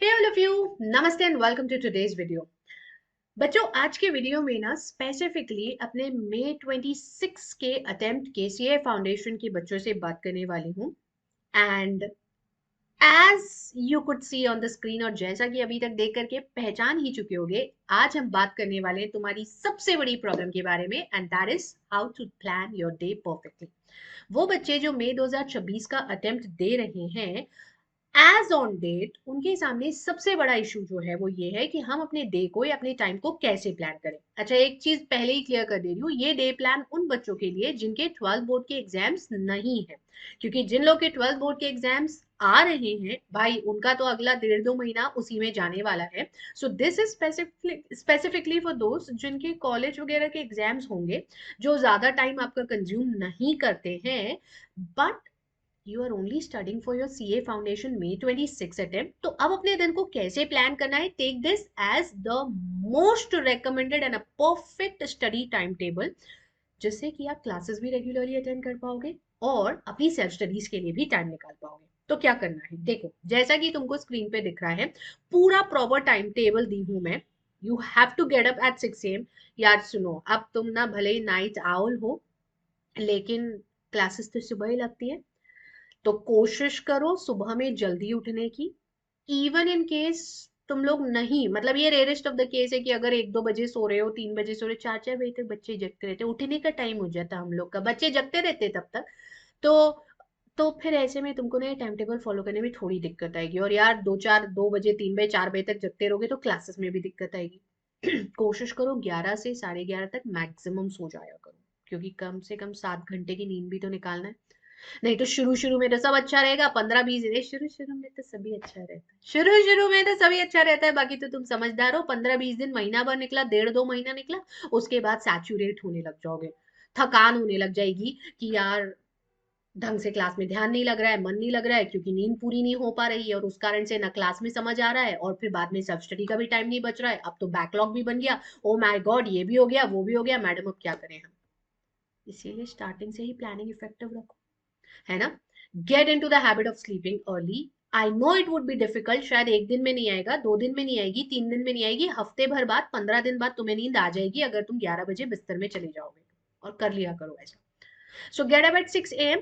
Hey all of you, नमस्ते and welcome to today's video. बच्चों, आज के वीडियो में ना स्पेसिफिकली अपने मई 26 के अटेम्प्ट के सीए फाउंडेशन के बच्चों से बात करने वाली हूँ। And as you could see on the screen, और जैसा कि अभी तक देख करके पहचान ही चुके होंगे, आज हम बात करने वाले हैं तुम्हारी सबसे बड़ी प्रॉब्लम के बारे में, and that is how to plan your day perfectly. वो बच्चे जो मई 2026 का अटेम्प्ट दे रहे हैं, एज ऑन डेट उनके सामने सबसे बड़ा इशू जो है वो ये है कि हम अपने डे को या अपने टाइम को कैसे प्लान करें। अच्छा, एक चीज पहले ही क्लियर कर दे रही हूँ, ये डे प्लान उन बच्चों के लिए जिनके 12th बोर्ड के एग्जाम्स नहीं है, क्योंकि जिन लोग के 12th बोर्ड के एग्जाम्स आ रहे हैं भाई, उनका तो अगला 1.5-2 महीना उसी में जाने वाला है। सो दिस इज स्पेसिफिकली फॉर दोस्त जिनके कॉलेज वगैरह के एग्जाम्स होंगे, जो ज्यादा टाइम आपका कंज्यूम नहीं करते हैं, but you are only studying for your CA foundation में 26 अटेम्प्ट। तो अब अपने दिन को कैसे प्लान करना है, take this as the most recommended and a perfect study time table, जिससे कि आप क्लासेस भी रेगुलरली अटेंड कर पाओगे और अपनी सेल्फ स्टडीज के लिए भी टाइम निकाल पाओगे। तो क्या करना है, देखो, जैसा कि तुमको स्क्रीन पे दिख रहा है, पूरा प्रॉपर टाइम टेबल दी हूं मैं। You have to get up at 6 AM। यार सुनो, अब तुम ना भले ही नाइट आउल हो, लेकिन क्लासेस तो सुबह ही लगती है, तो कोशिश करो सुबह में जल्दी उठने की। इवन इन केस तुम लोग नहीं, मतलब ये रेयरेस्ट ऑफ द केस है कि अगर 1-2 बजे सो रहे हो, 3 बजे सो रहे हो, 4-4 बजे तक बच्चे जगते रहते, उठने का टाइम हो जाता हम लोग का, बच्चे जगते रहते तब तक। तो फिर ऐसे में तुमको ना ये टाइम टेबल फॉलो करने में थोड़ी दिक्कत आएगी, और यार 2-4, 2 बजे, 3 बजे, 4 बजे तक जगते रहोगे तो क्लासेस में भी दिक्कत आएगी। कोशिश करो 11 से 11:30 तक मैक्सिमम सो जाया करो, क्योंकि कम से कम 7 घंटे की नींद भी तो निकालना है। नहीं तो शुरू शुरू में तो सब अच्छा रहेगा, 15-20 दिन शुरू शुरू में तो सभी अच्छा रहता है, शुरू शुरू में तो सभी अच्छा रहता है, बाकी तो तुम समझदार हो, 15-20 दिन, महीना भर निकला, 1.5-2 महीना निकला, उसके बाद सैचुरेट होने लग जाओगे, थकान होने लग जाएगी कि यार ढंग से क्लास में ध्यान नहीं लग रहा है, मन नहीं लग रहा है, क्योंकि नींद पूरी नहीं हो पा रही है, और उस कारण से ना क्लास में समझ आ रहा है, और फिर बाद में सेल्फ स्टडी का भी टाइम नहीं बच रहा है, अब तो बैकलॉग भी बन गया। ओ माय गॉड, ये भी हो गया, वो भी हो गया, मैडम अब क्या करें हम। इसीलिए स्टार्टिंग से ही प्लानिंग इफेक्टिव रखो, है ना। Get in to the habit of sleeping early. I know it would be difficult, शायद एक दिन में नहीं आएगा, 2 दिन में नहीं आएगी, 3 दिन में नहीं आएगी, हफ्ते भर बाद, 15 दिन बाद तुम्हें नींद आ जाएगी अगर तुम 11 बजे बिस्तर में चले जाओगे, और कर लिया करो ऐसा। सो gate up at 6 AM,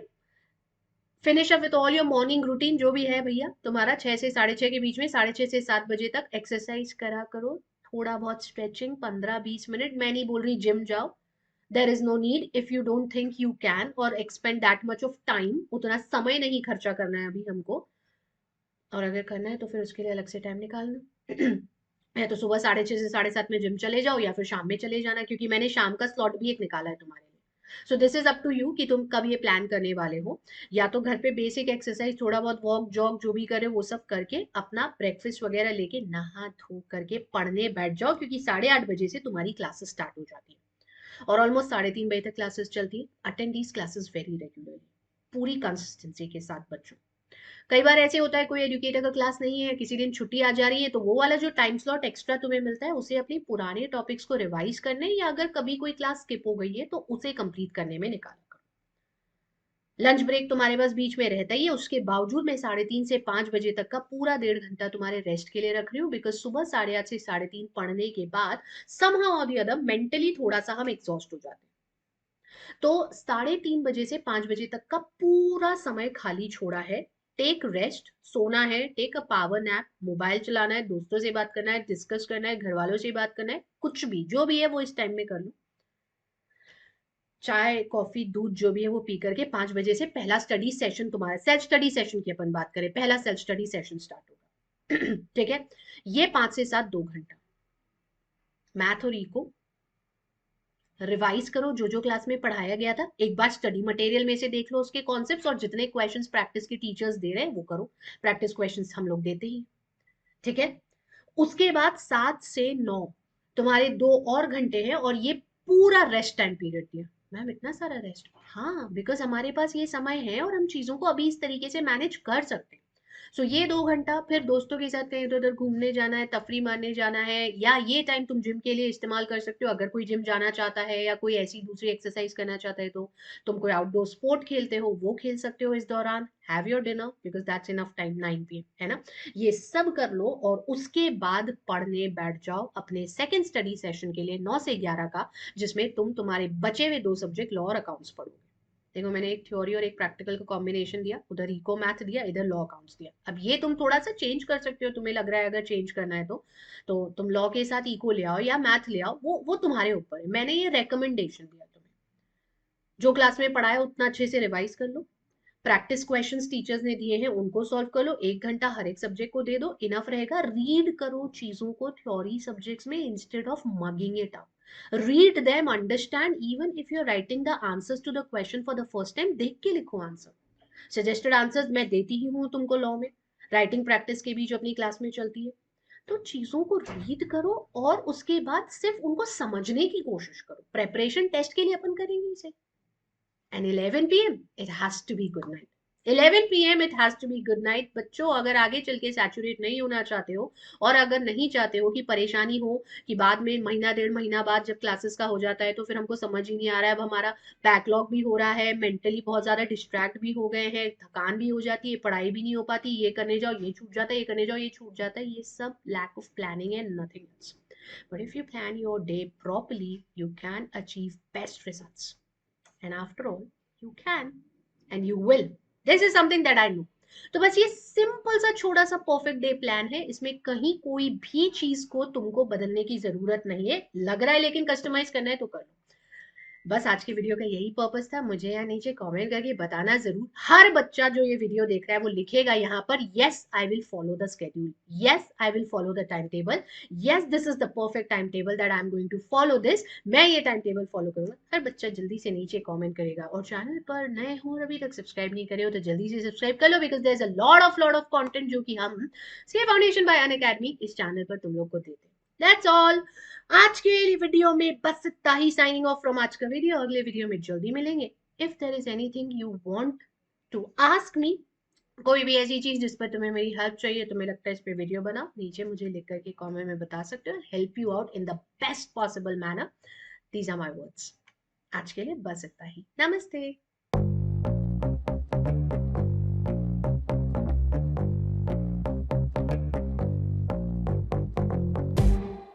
finish up with all your morning routine, जो भी है भैया तुम्हारा, 6 से 6:30 के बीच में, 6:30 से 7 बजे तक एक्सरसाइज करा करो, थोड़ा बहुत स्ट्रेचिंग, 15-20 मिनट, मैं नहीं बोल रही जिम जाओ, there is no need, if you don't think you can or expend that much of time, उतना समय नहीं खर्चा करना है अभी हमको, और अगर करना है तो फिर उसके लिए अलग से टाइम निकालना। या तो सुबह 6:30 से 7:30 में जिम चले जाओ, या फिर शाम में चले जाना, क्योंकि मैंने शाम का स्लॉट भी एक निकाला है तुम्हारे लिए। So this is up to you कि तुम कब ये प्लान करने वाले हो। या तो घर पे बेसिक एक्सरसाइज, थोड़ा बहुत वॉक जॉग जो भी करे वो सब करके, अपना ब्रेकफास्ट वगैरह लेके, नहा धो करके पढ़ने बैठ जाओ, क्योंकि 8:30 बजे से तुम्हारी क्लासेस स्टार्ट हो जाती है, और ऑलमोस्ट 3:30 बजे तक क्लासेस चलती है। Attend these classes very regularly, पूरी कंसिस्टेंसी के साथ बच्चों। कई बार ऐसे होता है कोई एजुकेटर का क्लास नहीं है, किसी दिन छुट्टी आ जा रही है, तो वो वाला जो टाइम स्लॉट एक्स्ट्रा तुम्हें मिलता है, उसे अपनी पुराने टॉपिक्स को रिवाइज करने, या अगर कभी कोई क्लास स्किप हो गई है तो उसे कंप्लीट करने में निकाला करो। लंच ब्रेक तुम्हारे पास बीच में रहता ही है, उसके बावजूद मैं 3:30 से 5 बजे तक का पूरा 1.5 घंटा तुम्हारे रेस्ट के लिए रख रही हूँ, बिकॉज सुबह 8:30 से 3:30 पढ़ने के बाद समहाउ और दी अदर मेंटली थोड़ा सा हम एग्जॉस्ट हो जाते हैं। तो 3:30 बजे से 5 बजे तक का पूरा समय खाली छोड़ा है। टेक रेस्ट, सोना है, take a power nap, mobile चलाना है, दोस्तों से बात करना है, डिस्कस करना है, घर वालों से बात करना है, कुछ भी जो भी है वो इस टाइम में कर लो। चाय कॉफी दूध जो भी है वो पी करके 5 बजे से पहला स्टडी सेशन, तुम्हारा सेल्फ स्टडी सेशन की अपन बात करें, पहला सेल्फ स्टडी सेशन स्टार्ट होगा। ठीक है, ये 5 से 7 2 घंटा मैथ और इको रिवाइज करो, जो जो क्लास में पढ़ाया गया था, एक बार स्टडी मटेरियल में से देख लो उसके कॉन्सेप्ट्स, और जितने क्वेश्चंस प्रैक्टिस के टीचर्स दे रहे हैं वो करो, प्रैक्टिस क्वेश्चंस हम लोग देते ही। ठीक है, उसके बाद 7 से 9 तुम्हारे 2 और घंटे हैं, और ये पूरा रेस्ट टाइम पीरियड दिया। मैम इतना सारा रेस्ट, हाँ, बिकॉज हमारे पास ये समय है और हम चीजों को अभी इस तरीके से मैनेज कर सकते हैं। सो ये 2 घंटा फिर दोस्तों के साथ कहीं इधर उधर घूमने जाना है, तफरी मारने जाना है, या ये टाइम तुम जिम के लिए इस्तेमाल कर सकते हो अगर कोई जिम जाना चाहता है या कोई ऐसी दूसरी एक्सरसाइज करना चाहता है। तो तुम कोई आउटडोर स्पोर्ट खेलते हो वो खेल सकते हो इस दौरान। Have your dinner because that's enough time, 9 PM, है ना। ये सब कर लो और उसके बाद पढ़ने बैठ जाओ अपने सेकेंड स्टडी सेशन के लिए 9 से 11 का, जिसमें तुम तुम्हारे बचे हुए 2 सब्जेक्ट लॉ और अकाउंट्स पढ़ोगे। देखो मैंने एक थ्योरी और एक प्रैक्टिकल का कॉम्बिनेशन दिया, उधर इको मैथ दिया, इधर लॉ अकाउंट्स दिया। अब ये तुम थोड़ा सा चेंज कर सकते हो, तुम्हें लग रहा है अगर चेंज करना है तो तुम लॉ के साथ इको ले आओ या मैथ ले आओ, वो तुम्हारे ऊपर है। मैंने ये रेकमेंडेशन दिया तुम्हें। जो क्लास में पढ़ाया उतना अच्छे से रिवाइज कर लो, प्रैक्टिस क्वेश्चंस टीचर्स ने दिए हैं उनको सॉल्व कर लो, 1 घंटा हर एक सब्जेक्ट को दे दो, इनफ रहेगा। रीड करो चीजों को थ्योरी सब्जेक्ट्स में instead of mugging it up. Read them, understand. Even if you are writing the answers to the question for the first time, देख के लिखो आंसर। सजेस्टेड आंसर्स मैं देती ही हूँ तुमको लॉ में, राइटिंग प्रैक्टिस के भी जो अपनी क्लास में चलती है। तो चीजों को रीड करो और उसके बाद सिर्फ उनको समझने की कोशिश करो। प्रेपरेशन टेस्ट के लिए अपन करेंगे इसे। And 11 p.m. it has to be good night. 11 p.m. it has to be good night. बच्चों अगर आगे चल के सैचुरेट नहीं होना चाहते हो, और अगर नहीं चाहते हो कि परेशानी हो कि बाद में महीना 1.5 महीना बाद जब क्लासेस का हो जाता है तो फिर हमको समझ ही नहीं आ रहा है, अब हमारा बैकलॉग भी हो रहा है, मेंटली बहुत ज्यादा डिस्ट्रैक्ट भी हो गए हैं, थकान भी हो जाती है, पढ़ाई भी नहीं हो पाती, ये करने जाओ ये छूट जाता है, ये करने जाओ ये छूट जाता है, ये सब लैक ऑफ प्लानिंग है, nothing else. But if you plan your day properly, you can achieve best results. And after all, you can and you will. This is something that I know. तो बस ये simple सा छोटा सा perfect day plan है, इसमें कहीं कोई भी चीज को तुमको बदलने की जरूरत नहीं है। लग रहा है लेकिन कस्टमाइज करना है तो कर लो। बस आज की वीडियो का यही पर्पस था। मुझे यहाँ नीचे कमेंट करके बताना जरूर। हर बच्चा जो ये वीडियो देख रहा है वो लिखेगा यहाँ पर, yes I will follow the schedule, yes I will follow the time table, yes this is the perfect time table that I am going to follow this. मैं ये टाइम टेबल फॉलो करूंगा। हर बच्चा जल्दी से नीचे कॉमेंट करेगा। और channel पर नए हो और अभी तक सब्सक्राइब नहीं करे हो तो जल्दी से सब्सक्राइब कर लो, because there is a lot of content जो कि हम सीए फाउंडेशन बाय अनअकैडमी इस चैनल पर तुम लोग को देते हैं। That's all. आज के वीडियो में बस इतना ही। साइनिंग ऑफ फ्रॉम आज का वीडियो। अगले वीडियो में जल्दी मिलेंगे। If there is anything you want to ask me, कोई भी ऐसी चीज जिस पर तुम्हें मेरी हेल्प चाहिए, तुम्हें लगता है इस पे वीडियो बनाओ, नीचे मुझे लिख करके कमेंट में बता सकते हो। Help you out in the best possible manner. These are my words. आज के लिए बस इतना ही। नमस्ते।